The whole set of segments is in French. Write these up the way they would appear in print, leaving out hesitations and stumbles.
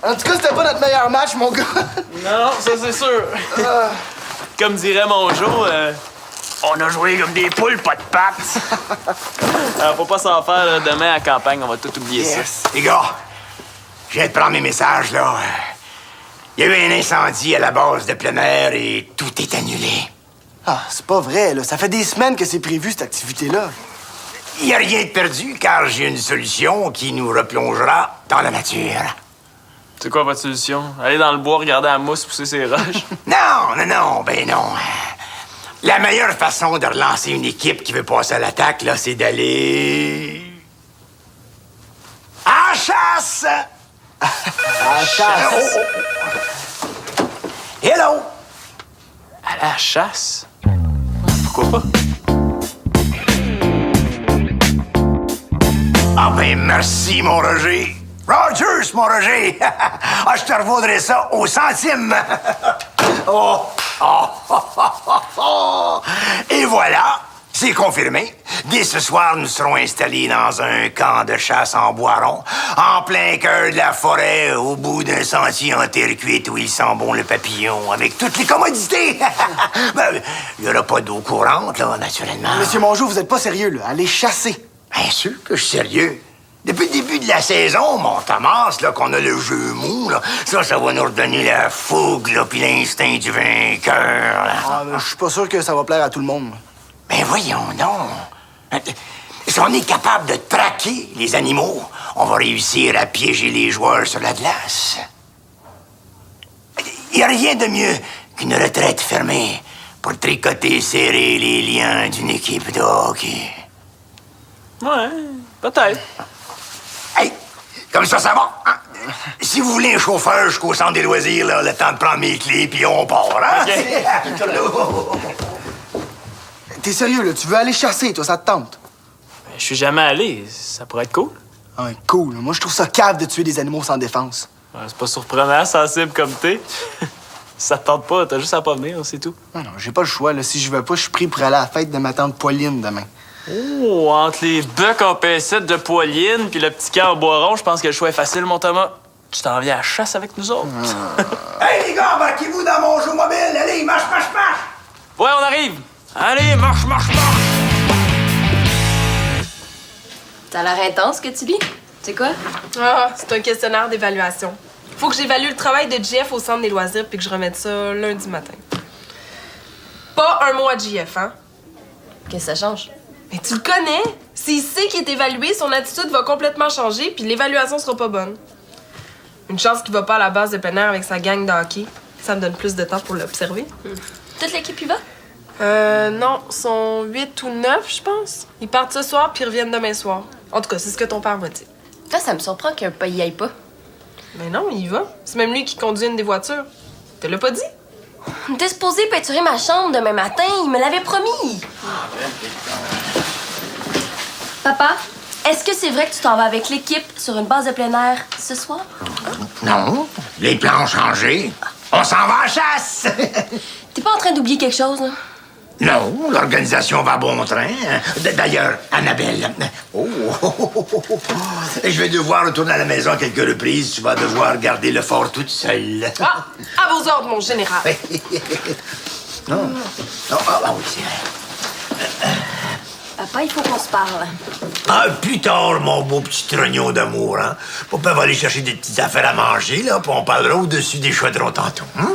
En tout cas, c'était pas notre meilleur match, mon gars. Non, ça c'est sûr. Comme dirait mon Joe, on a joué comme des poules, pas de pattes. Alors, faut pas s'en faire, là. Demain à la campagne, on va tout oublier ça. Les gars, je viens de prendre mes messages, là. Il y a eu un incendie à la base de plein air et tout est annulé. Ah, c'est pas vrai, là. Ça fait des semaines que c'est prévu, cette activité-là. Il n'y a rien de perdu, car j'ai une solution qui nous replongera dans la nature. C'est quoi votre solution? Aller dans le bois, regarder la mousse pousser ses roches? Non, ben non. La meilleure façon de relancer une équipe qui veut passer à l'attaque, là, c'est d'aller... à la chasse! À la chasse. Hello! À la chasse? Pourquoi pas? Ah ben merci, mon Roger. Rogers, mon Roger. Ah, je te revaudrai ça au centime. Oh. Et voilà, c'est confirmé. Dès ce soir, nous serons installés dans un camp de chasse en Boiron, en plein cœur de la forêt, au bout d'un sentier en terre cuite où il sent bon le papillon, avec toutes les commodités. Ben, il n'y aura pas d'eau courante, là, naturellement. Monsieur Mongeau, vous êtes pas sérieux, là. Allez chasser. Bien sûr que je suis sérieux. Depuis le début de la saison, mon Thomas, là, qu'on a le jeu mou, là, ça va nous redonner la fougue, là, puis l'instinct du vainqueur, là. Ah, je suis pas sûr que ça va plaire à tout le monde. Ben voyons donc. Si on est capable de traquer les animaux, on va réussir à piéger les joueurs sur la glace. Il n'y a rien de mieux qu'une retraite fermée pour tricoter serrer les liens d'une équipe de hockey. Ouais, peut-être. Hey, comme ça va. Hein? Si vous voulez un chauffeur jusqu'au centre des loisirs, là, le temps de prendre mes clés, puis on part, hein? T'es sérieux, là? Tu veux aller chasser, toi, ça te tente? Je suis jamais allé. Ça pourrait être cool. Ah, cool. Moi, je trouve ça cave de tuer des animaux sans défense. Ouais, c'est pas surprenant, sensible comme t'es. Ça te tente pas, t'as juste à pas venir, c'est tout. Non, j'ai pas le choix, là. Si je veux pas, je suis pris pour aller à la fête de ma tante Pauline demain. Oh, entre les bucks en pincette de Poiline puis le petit cœur en Boiron, je pense que le choix est facile, mon Thomas. Tu t'en viens à la chasse avec nous autres? Hey, les gars, embarquez-vous dans mon jeu mobile. Allez, marche! Ouais, on arrive! Allez, marche! T'as l'air intense que tu lis. C'est quoi? Ah, c'est un questionnaire d'évaluation. Faut que j'évalue le travail de JF au centre des loisirs puis que je remette ça lundi matin. Pas un mot à JF, hein? Qu'est-ce que ça change? Mais tu le connais! S'il sait qu'il est évalué, son attitude va complètement changer puis l'évaluation sera pas bonne. Une chance qu'il va pas à la base de plein air avec sa gang de hockey. Ça me donne plus de temps pour l'observer. Toute l'équipe y va? Non, sont 8 ou 9, je pense. Ils partent ce soir puis ils reviennent demain soir. En tout cas, c'est ce que ton père m'a dit. Ça me surprend qu'un pas y aille pas. Mais non, il y va. C'est même lui qui conduit une des voitures. Te l'as pas dit? T'es supposé peinturer ma chambre demain matin, il me l'avait promis. Papa, est-ce que c'est vrai que tu t'en vas avec l'équipe sur une base de plein air ce soir? Non, les plans ont changé. On s'en va à la chasse. T'es pas en train d'oublier quelque chose, hein? Non, l'organisation va à bon train. D'ailleurs, Annabelle. Oh, je vais devoir retourner à la maison à quelques reprises. Tu vas devoir garder le fort toute seule. Ah! À vos ordres, mon général! Non. Oui, c'est vrai. Papa, il faut qu'on se parle. Ah, plus tard, mon beau petit trognon d'amour, hein? Papa va aller chercher des petites affaires à manger, là, puis on parlera au-dessus des chaudrons tantôt, hein?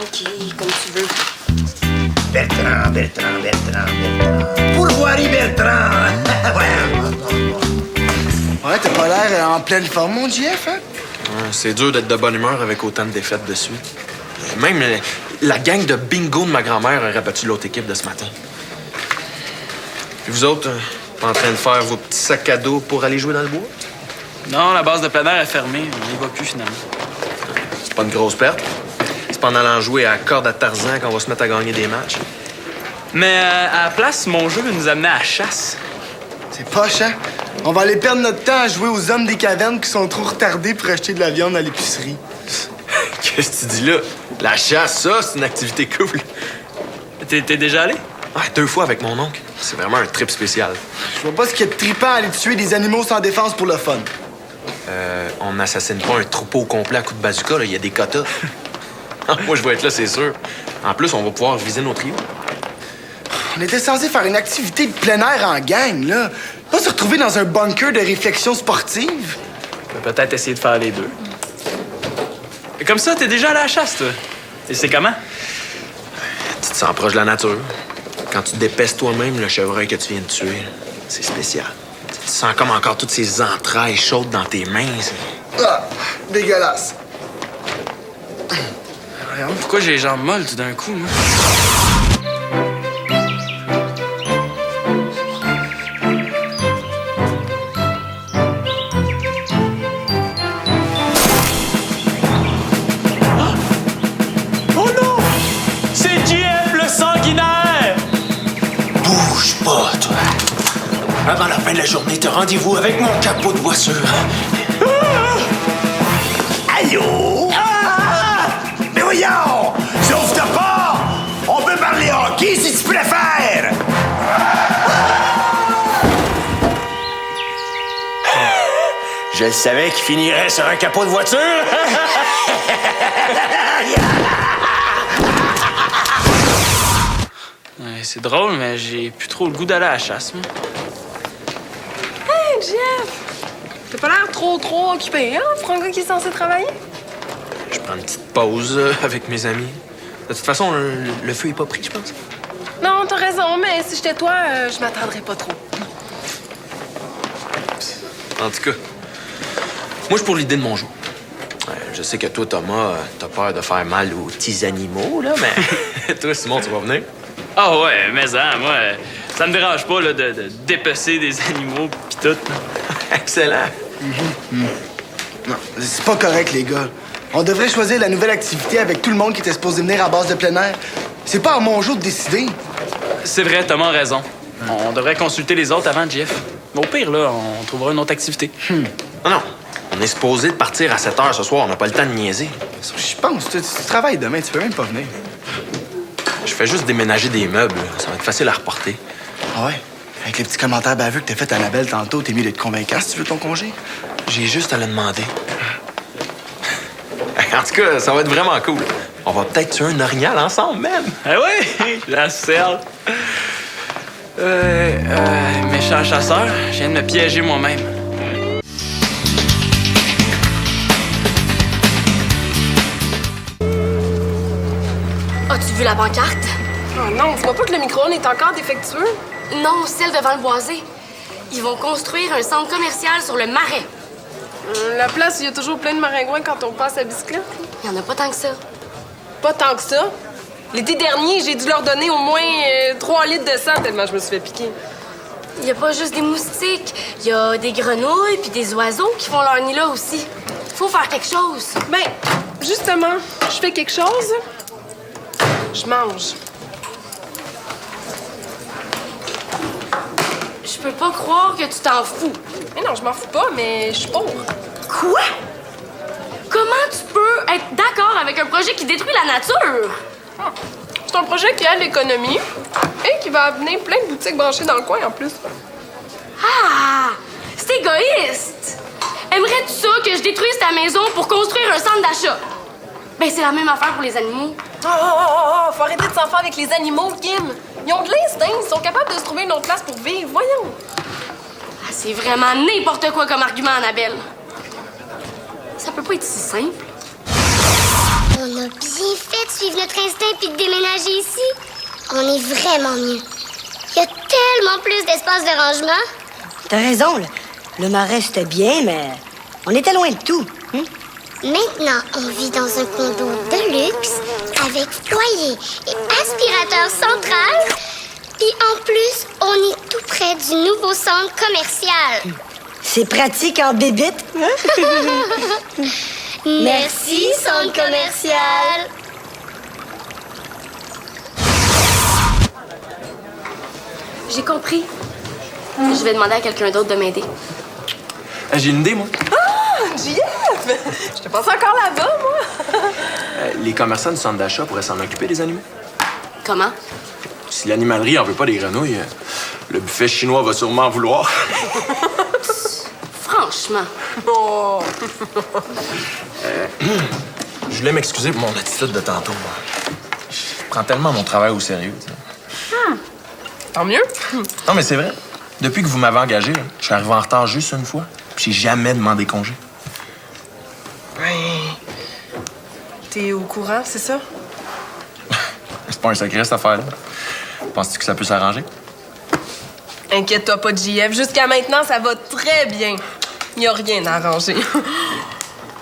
OK, comme tu veux. Bertrand. Pourvoirie Bertrand. Ouais, t'as pas l'air en pleine forme, mon JF, hein? Ouais, c'est dur d'être de bonne humeur avec autant de défaites de suite. Même la gang de bingo de ma grand-mère a rabattu l'autre équipe de ce matin. Puis vous autres, pas en train de faire vos petits sacs à dos pour aller jouer dans le bois? Non, la base de plein air est fermée. On n'y va plus, finalement. C'est pas une grosse perte. C'est pas en allant jouer à la corde à Tarzan qu'on va se mettre à gagner des matchs. Mais à la place, mon jeu nous amenait à la chasse. C'est poche, hein? On va aller perdre notre temps à jouer aux hommes des cavernes qui sont trop retardés pour acheter de la viande à l'épicerie. Qu'est-ce que tu dis là? La chasse, ça, c'est une activité cool. T'es déjà allé? Ah, 2 fois avec mon oncle. C'est vraiment un trip spécial. Je vois pas ce qu'il y a de trippant à aller tuer des animaux sans défense pour le fun. On n'assassine pas un troupeau complet à coups de bazooka, là. Il y a des quotas. Moi, je vais être là, c'est sûr. En plus, on va pouvoir viser nos trios. On était censé faire une activité de plein air en gang, là. Pas se retrouver dans un bunker de réflexion sportive. On peut peut-être essayer de faire les deux. Et comme ça, t'es déjà allé à la chasse, toi. Et c'est comment? Tu te sens proche de la nature. Quand tu dépèces toi-même le chevreuil que tu viens de tuer, c'est spécial. Tu sens comme encore toutes ces entrailles chaudes dans tes mains. Ah, dégueulasse. Pourquoi j'ai les jambes molles tout d'un coup, moi? Oh non! C'est JF, le sanguinaire! Bouge pas, toi. Avant la fin de la journée, t'as rendez-vous avec mon capot de voiture. Allô? Ah! Mais voyons! Sauve-toi pas! On peut parler hockey si tu préfères! Je le savais qu'il finirait sur un capot de voiture. Ouais, c'est drôle, mais j'ai plus trop le goût d'aller à la chasse, moi. Hey, Jeff! T'as pas l'air trop occupé, hein, pour un gars qui est censé travailler? Je prends une petite pause avec mes amis. De toute façon, le feu est pas pris, je pense. Non, t'as raison, mais si j'étais toi, je m'attendrais pas trop. En tout cas, moi, je suis pour l'idée de mon jour. Je sais que toi, Thomas, t'as peur de faire mal aux petits animaux, là, mais toi, Simon, tu vas venir? Ah ouais, mais ça, moi, ça me dérange pas là, de dépecer des animaux pis tout. Excellent. Non, c'est pas correct, les gars. On devrait choisir la nouvelle activité avec tout le monde qui était supposé venir à base de plein air. C'est pas à mon jour de décider. C'est vrai, Thomas a raison. On devrait consulter les autres avant, Jeff. Mais au pire, là, on trouvera une autre activité. Non, non. On est supposé de partir à 7 h ce soir. On n'a pas le temps de niaiser. Je pense, tu travailles demain, tu peux même pas venir. Je fais juste déménager des meubles. Ça va être facile à reporter. Ah ouais? Avec les petits commentaires baveux que t'as fait à Annabelle tantôt, t'es mieux d'être convaincant si tu veux ton congé. J'ai juste à le demander. En tout cas, ça va être vraiment cool. On va peut-être tuer un orignal ensemble, même. Ah oui, la selle. Méchant chasseur, je viens de me piéger moi-même. As-tu vu la pancarte? Oh non, dis-moi pas que le micro-ondes est encore défectueux. Non, celle devant le boisé. Ils vont construire un centre commercial sur le marais. La place, il y a toujours plein de maringouins quand on passe à bicyclette. Il y en a pas tant que ça. Pas tant que ça. L'été dernier, j'ai dû leur donner au moins 3 litres de sang tellement je me suis fait piquer. Il y a pas juste des moustiques. Il y a des grenouilles puis des oiseaux qui font leur nid là aussi. Faut faire quelque chose. Ben, justement, je fais quelque chose. Je mange. Je peux pas croire que tu t'en fous. Mais non, je m'en fous pas, mais je suis pour. Quoi? Comment tu peux être d'accord avec un projet qui détruit la nature? C'est un projet qui aide l'économie et qui va amener plein de boutiques branchées dans le coin en plus. Ah! C'est égoïste! Aimerais-tu ça que je détruise ta maison pour construire un centre d'achat? Ben, c'est la même affaire pour les animaux. Oh, faut arrêter de s'en faire avec les animaux, Kim. Ils ont de l'instinct, ils sont capables de se trouver une autre place pour vivre. Voyons. Ah, c'est vraiment n'importe quoi comme argument, Annabelle. Ça peut pas être si simple. On a bien fait de suivre notre instinct puis de déménager ici. On est vraiment mieux. Il y a tellement plus d'espace de rangement. T'as raison, le marais, c'était bien, mais on était loin de tout. Hein? Maintenant, on vit dans un condo de luxe avec foyer et aspirateur central. Puis en plus, on est tout près du nouveau centre commercial. C'est pratique en bébite. Merci, centre commercial. J'ai compris. Je vais demander à quelqu'un d'autre de m'aider. J'ai une idée, moi. JF! Je te pense encore là-bas, moi. Les commerçants du centre d'achat pourraient s'en occuper des animaux. Comment? Si l'animalerie en veut pas des grenouilles, le buffet chinois va sûrement en vouloir. Franchement. franchement. Oh! Je voulais m'excuser pour mon attitude de tantôt. Je prends tellement mon travail au sérieux, tu sais. Tant mieux. Non, mais c'est vrai. Depuis que vous m'avez engagé, là, je suis arrivé en retard juste une fois. Puis j'ai jamais demandé congé. Ouais. T'es au courant, c'est ça? C'est pas un secret, cette affaire-là. Penses-tu que ça peut s'arranger? Inquiète-toi pas, JF. Jusqu'à maintenant, ça va très bien. Y a rien à arranger.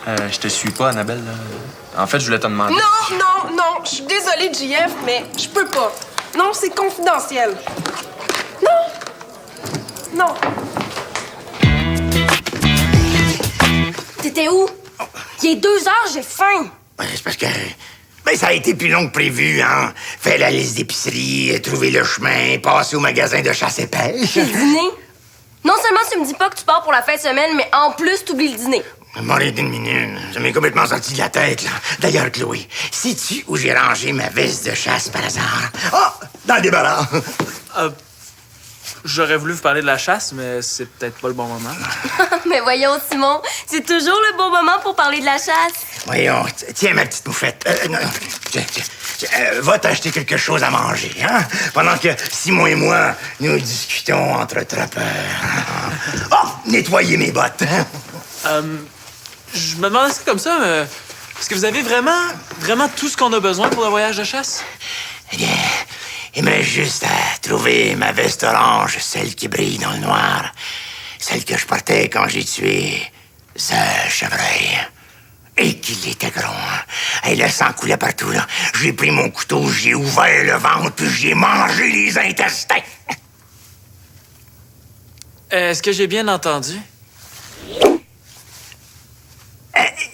Je te suis pas, Annabelle. Là. En fait, je voulais te demander... Non. Je suis désolée, JF, mais je peux pas. Non, c'est confidentiel. Non. T'étais où? Il est 2 heures, j'ai faim. Ouais, c'est parce que... Ben, ça a été plus long que prévu, hein. Faire la liste d'épicerie, trouver le chemin, passer au magasin de chasse et pêche. Le dîner? Non seulement tu me dis pas que tu pars pour la fin de semaine, mais en plus, t'oublies le dîner. M'arrêtez une minute. Ça m'est complètement sorti de la tête, là. D'ailleurs, Chloé, sais-tu où j'ai rangé ma veste de chasse par hasard? Ah! Dans le débarras. J'aurais voulu vous parler de la chasse, mais c'est peut-être pas le bon moment. Mais voyons, Simon, c'est toujours le bon moment pour parler de la chasse. Voyons, tiens, ma petite moufette. Non, tiens, va t'acheter quelque chose à manger, hein? Pendant que Simon et moi, nous discutons entre trappeurs. Oh! Nettoyer mes bottes. Je me demandais ça comme ça, mais est-ce que vous avez vraiment tout ce qu'on a besoin pour le voyage de chasse? Eh bien, il me reste juste à trouver ma veste orange, celle qui brille dans le noir. Celle que je portais quand j'ai tué ce chevreuil. Et qu'il était gros, hein? Et le sang coulait partout, là. J'ai pris mon couteau, j'ai ouvert le ventre, puis j'ai mangé les intestins. Est-ce que j'ai bien entendu?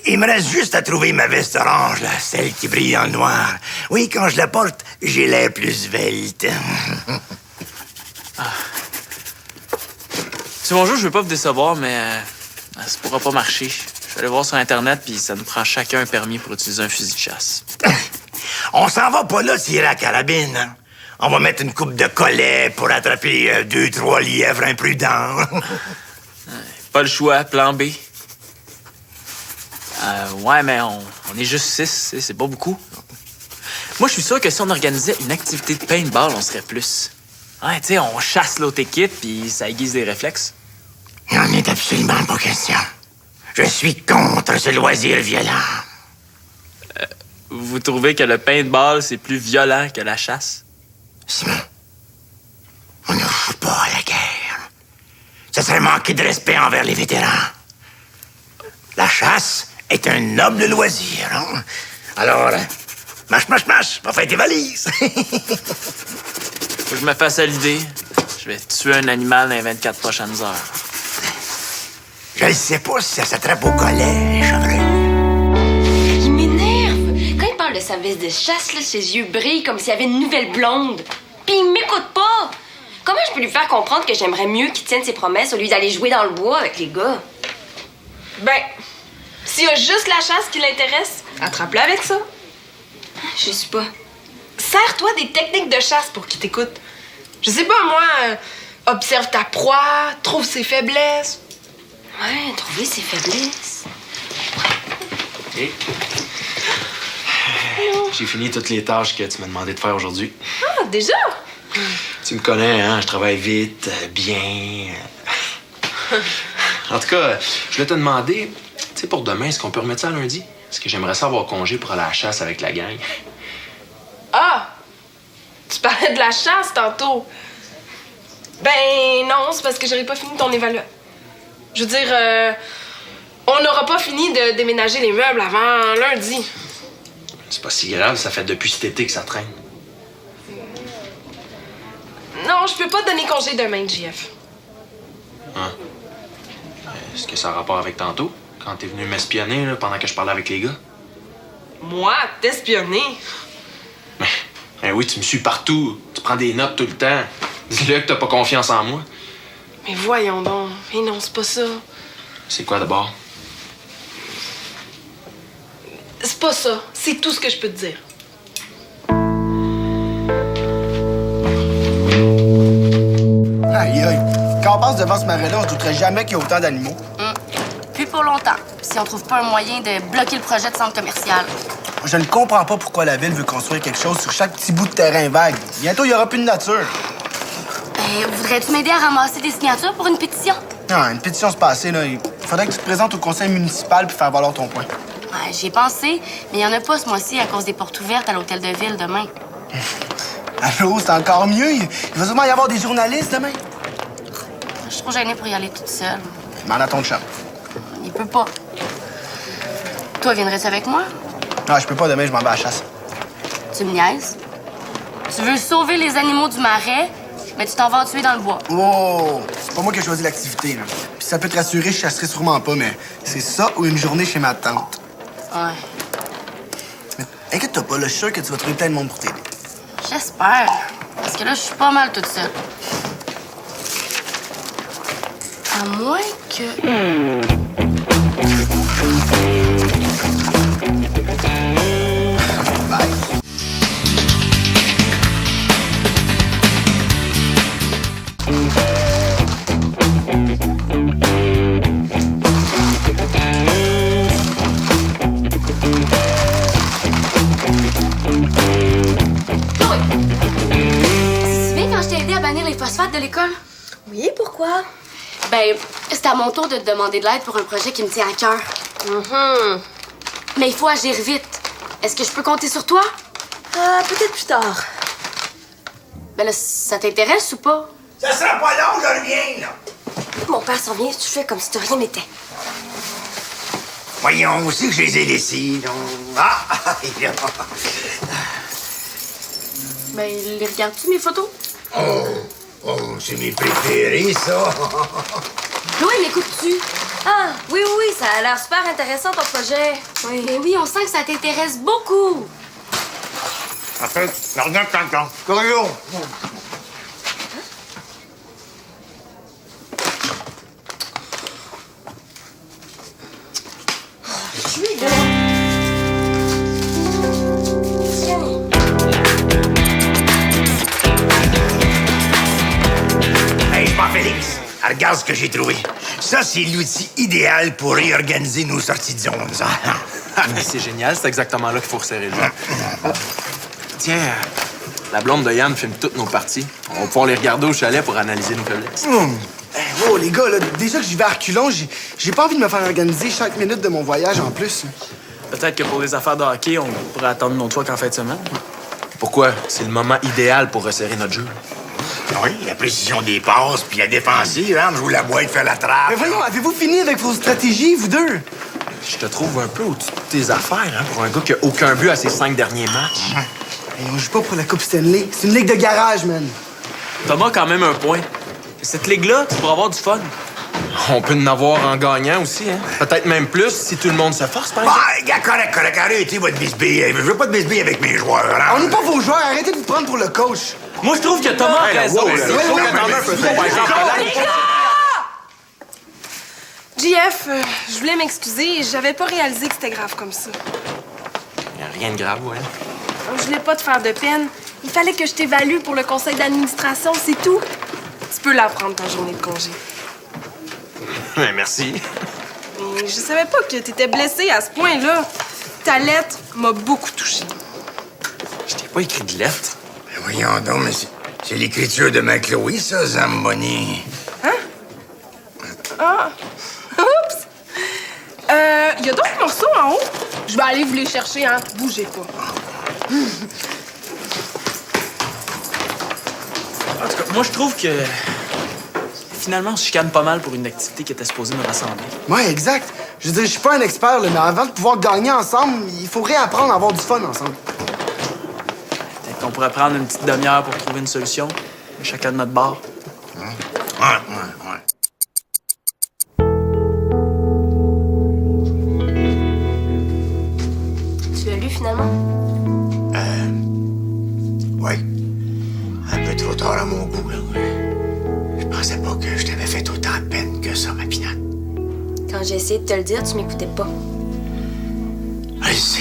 Il me reste juste à trouver ma veste orange, là, celle qui brille dans le noir. Oui, quand je la porte, j'ai l'air plus svelte. C'est bonjour, je veux pas vous décevoir, mais ça pourra pas marcher. Je vais aller voir sur Internet, puis ça nous prend chacun un permis pour utiliser un fusil de chasse. On s'en va pas là tirer la carabine, hein? On va mettre une coupe de collets pour attraper 2-3 lièvres imprudents. Pas le choix, plan B. Ouais, mais on est juste 6, c'est pas beaucoup. Moi, je suis sûr que si on organisait une activité de paintball, on serait plus. Ouais, tu sais, on chasse l'autre équipe, puis ça aiguise les réflexes. Il n'en est absolument pas question. Je suis contre ce loisir violent. Vous trouvez que le paintball, c'est plus violent que la chasse? Simon, on ne joue pas à la guerre. Ce serait manquer de respect envers les vétérans. La chasse est un noble loisir, hein? Alors, mâche, va faire tes valises. Faut que je me fasse à l'idée. Je vais tuer un animal dans les 24 prochaines heures. Je ne sais pas si ça s'attrape au collet, les chevreuils. Il m'énerve. Quand il parle de sa veste de chasse, là, ses yeux brillent comme s'il y avait une nouvelle blonde. Puis il m'écoute pas. Comment je peux lui faire comprendre que j'aimerais mieux qu'il tienne ses promesses au lieu d'aller jouer dans le bois avec les gars? Ben, s'il y a juste la chasse qui l'intéresse, attrape-le avec ça. Je sais pas. Sers-toi des techniques de chasse pour qu'il t'écoute. Je sais pas, moi, observe ta proie, trouve ses faiblesses. Ouais, trouver ses faiblesses. OK. J'ai fini toutes les tâches que tu m'as demandé de faire aujourd'hui. Ah, déjà? Tu me connais, hein? Je travaille vite, bien. En tout cas, je voulais te demander, tu sais, pour demain, est-ce qu'on peut remettre ça à lundi? Parce que j'aimerais ça avoir congé pour aller à la chasse avec la gang. Ah! Tu parlais de la chasse tantôt. Ben non, c'est parce que j'aurais pas fini ton évaluation. Je veux dire, on n'aura pas fini de déménager les meubles avant lundi. C'est pas si grave, ça fait depuis cet été que ça traîne. Non, je peux pas te donner congé demain, JF. Hein? Est-ce que ça a rapport avec tantôt? Quand t'es venu m'espionner là, pendant que je parlais avec les gars? Moi, t'espionner? Ben oui, tu me suis partout. Tu prends des notes tout le temps. Dis-le que t'as pas confiance en moi. Mais voyons donc. Mais non, c'est pas ça. C'est quoi d'abord? C'est pas ça. C'est tout ce que je peux te dire. Aïe, aïe. Quand on passe devant ce marais-là, on se douterait jamais qu'il y a autant d'animaux. longtemps, si on trouve pas un moyen de bloquer le projet de centre commercial. Je ne comprends pas pourquoi la ville veut construire quelque chose sur chaque petit bout de terrain vague. Bientôt, il n'y aura plus de nature. Voudrais-tu m'aider à ramasser des signatures pour une pétition? Non, une pétition se passée, là. Il faudrait que tu te présentes au conseil municipal puis faire valoir ton point. Ouais, j'y ai pensé, mais il y en a pas ce mois-ci à cause des portes ouvertes à l'hôtel de ville demain. Allô, c'est encore mieux. Il va sûrement y avoir des journalistes demain. Je suis trop gênée pour y aller toute seule. Demande à ton chum. Il peut pas. Toi, viendrais-tu avec moi? Non, je peux pas. Demain, je m'en vais à la chasse. Tu me niaises? Tu veux sauver les animaux du marais, mais tu t'en vas en tuer dans le bois. Oh! C'est pas moi qui ai choisi l'activité, là. Puis ça peut te rassurer, je chasserai sûrement pas, mais c'est ça ou une journée chez ma tante. Ouais. Mais inquiète-toi pas, là, je suis sûr que tu vas trouver plein de monde pour t'aider. J'espère. Parce que là, je suis pas mal toute seule. À moins que... Bye. Les phosphates de l'école? Oui, pourquoi? Ben, c'est à mon tour de te demander de l'aide pour un projet qui me tient à cœur. Mais il faut agir vite. Est-ce que je peux compter sur toi? Peut-être plus tard. Ben là, ça t'intéresse ou pas? Ça sera pas long, je reviens, là. Mon père s'en vient, tu fais comme si de rien n'était. Voyons aussi que je les ai laissés, là. Ah! Là. Ben, les regardes-tu, mes photos? Oh, c'est mes préférés, ça. Chloé, m'écoutes-tu? Ah, oui, ça a l'air super intéressant, ton projet. Oui. Ben oui, on sent que ça t'intéresse beaucoup. En fait, regarde tonton. Curieux. Je suis là. Hey, je m'en Félix. Regarde ce que j'ai trouvé. Ça, c'est l'outil idéal pour réorganiser nos sorties de zone, ça. Mais c'est génial, c'est exactement là qu'il faut resserrer le jeu. Tiens, la blonde de Yann filme toutes nos parties. On va pouvoir les regarder au chalet pour analyser nos faiblesses. Oh, les gars, là, déjà que j'y vais à reculons, j'ai pas envie de me faire organiser chaque minute de mon voyage en plus. Peut-être que pour les affaires de hockey, on pourrait attendre notre choix qu'en fin de semaine. Pourquoi? C'est le moment idéal pour resserrer notre jeu. Oui, la précision des passes, puis la défensive, hein, jouer la boîte, faire la trappe. Mais voyons, avez-vous fini avec vos stratégies, vous deux? Je te trouve un peu au-dessus de tes affaires, hein, pour un gars qui a aucun but à ses 5 derniers matchs. Hey, on joue pas pour la Coupe Stanley. C'est une ligue de garage, man. Thomas a quand même un point. Cette ligue-là, c'est pour avoir du fun. On peut en avoir en gagnant aussi, hein. Peut-être même plus si tout le monde se force, par exemple. Bah, correct, arrêtez votre bisbille. Je veux pas de bisbille avec mes joueurs, hein. On n'est pas vos joueurs, arrêtez de vous prendre pour le coach. Moi, je trouve que Thomas a raison. JF, je voulais m'excuser. J'avais pas réalisé que c'était grave comme ça. Rien de grave, ouais. Je voulais pas te faire de peine. Il fallait que je t'évalue pour le conseil d'administration, c'est tout. Tu peux la prendre ta journée de congé. Ouais, merci. Mais je savais pas que t'étais blessé à ce point-là. Ta lettre m'a beaucoup touchée. Je t'ai pas écrit de lettre. Ben voyons donc, mais c'est l'écriture de ma Chloé, ça, Zamboni. Hein? Ah! Oups! Y a d'autres morceaux en haut? Je vais aller vous les chercher, hein? Bougez pas. En tout cas, moi, je trouve que... Finalement, on se chicane pas mal pour une activité qui était supposée nous rassembler. Ouais, exact. Je veux dire, je suis pas un expert, là, mais avant de pouvoir gagner ensemble, il faut réapprendre à avoir du fun ensemble. Peut-être qu'on pourrait prendre une petite demi-heure pour trouver une solution, chacun de notre bord. Ouais. Tu l'as lu finalement? Ouais. Un peu trop tard à mon goût, là. Je pensais pas que je t'avais fait autant de peine que ça, ma pinotte. Quand j'ai essayé de te le dire, tu m'écoutais pas. Je sais.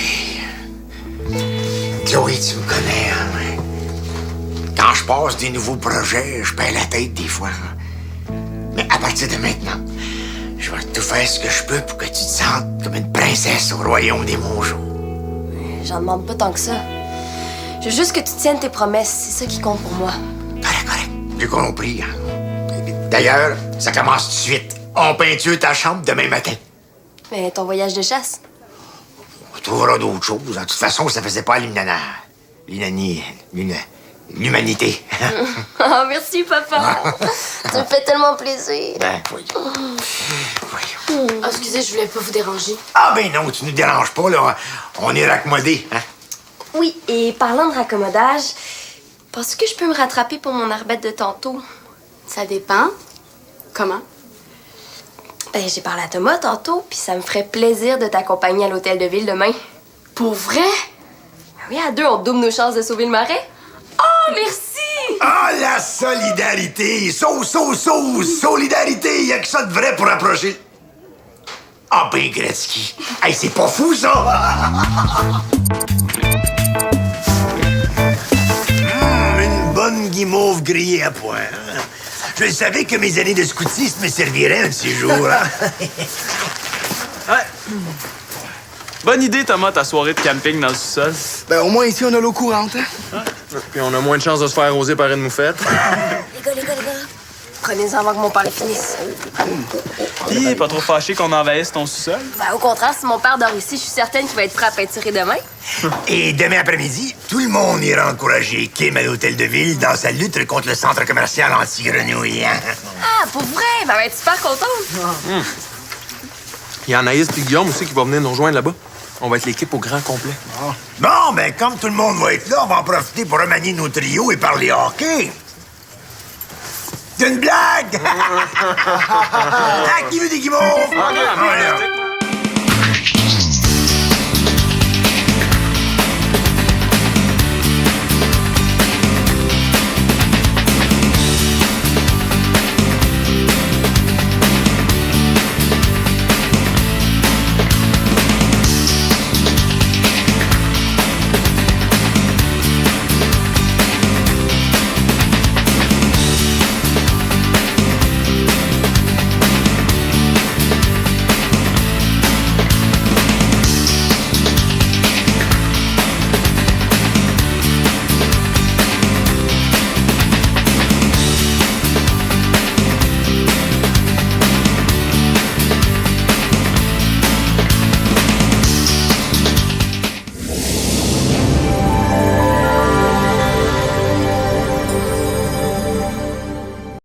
Chloé, tu me connais, hein? Ouais. Quand je passe des nouveaux projets, je perds la tête des fois. Hein. Mais à partir de maintenant, Je vais tout faire ce que je peux pour que tu te sentes comme une princesse au royaume des Mongeaux. J'en demande pas tant que ça. Je veux juste que tu tiennes tes promesses. C'est ça qui compte pour moi. Correct. J'ai compris. Hein. D'ailleurs, ça commence tout de suite. On peinture ta chambre demain matin. Mais ton voyage de chasse? On trouvera d'autres choses. De toute façon, ça faisait pas l'humanité. Oh, merci, papa. Tu me fais tellement plaisir. Ben, voyons. Ah, excusez, je voulais pas vous déranger. Ah, ben non, tu nous déranges pas, là. On est raccommodés, hein? Oui, et parlant de raccommodage, penses-tu que je peux me rattraper pour mon arbête de tantôt? Ça dépend. Comment? Ben, j'ai parlé à Thomas tantôt, puis ça me ferait plaisir de t'accompagner à l'hôtel de ville demain. Pour vrai? Ben oui, à deux, on double nos chances de sauver le marais. Oh, merci! Ah, la solidarité! Solidarité! Y a que ça de vrai pour approcher. Ah, ben, Gretzky! Hey, c'est pas fou, ça! Une bonne guimauve grillée à point. Hein? Je savais que mes années de scoutisme me serviraient un de ces jours. Hein? Ouais. Bonne idée, Thomas, ta soirée de camping dans le sous-sol. Ben, au moins, ici, on a l'eau courante, hein? Puis on a moins de chances de se faire arroser par une moufette. Les gars. Prenez-en avant que mon père les finisse. Pis, pas trop fâché qu'on envahisse ton sous-sol? Ben, au contraire, si mon père dort ici, je suis certaine qu'il va être prêt à peinturer demain. Et demain après-midi, tout le monde ira encourager Kim à l'hôtel de ville dans sa lutte contre le centre commercial anti-grenouille. Hein? Ah, pour vrai? Ben, elle va être super contente. Il y a Anaïs puis Guillaume aussi qui va venir nous rejoindre là-bas. On va être l'équipe au grand complet. Bon, ben, comme tout le monde va être là, on va en profiter pour remanier nos trios et parler hockey. C'est une blague! Ah, qui veut des guimauves?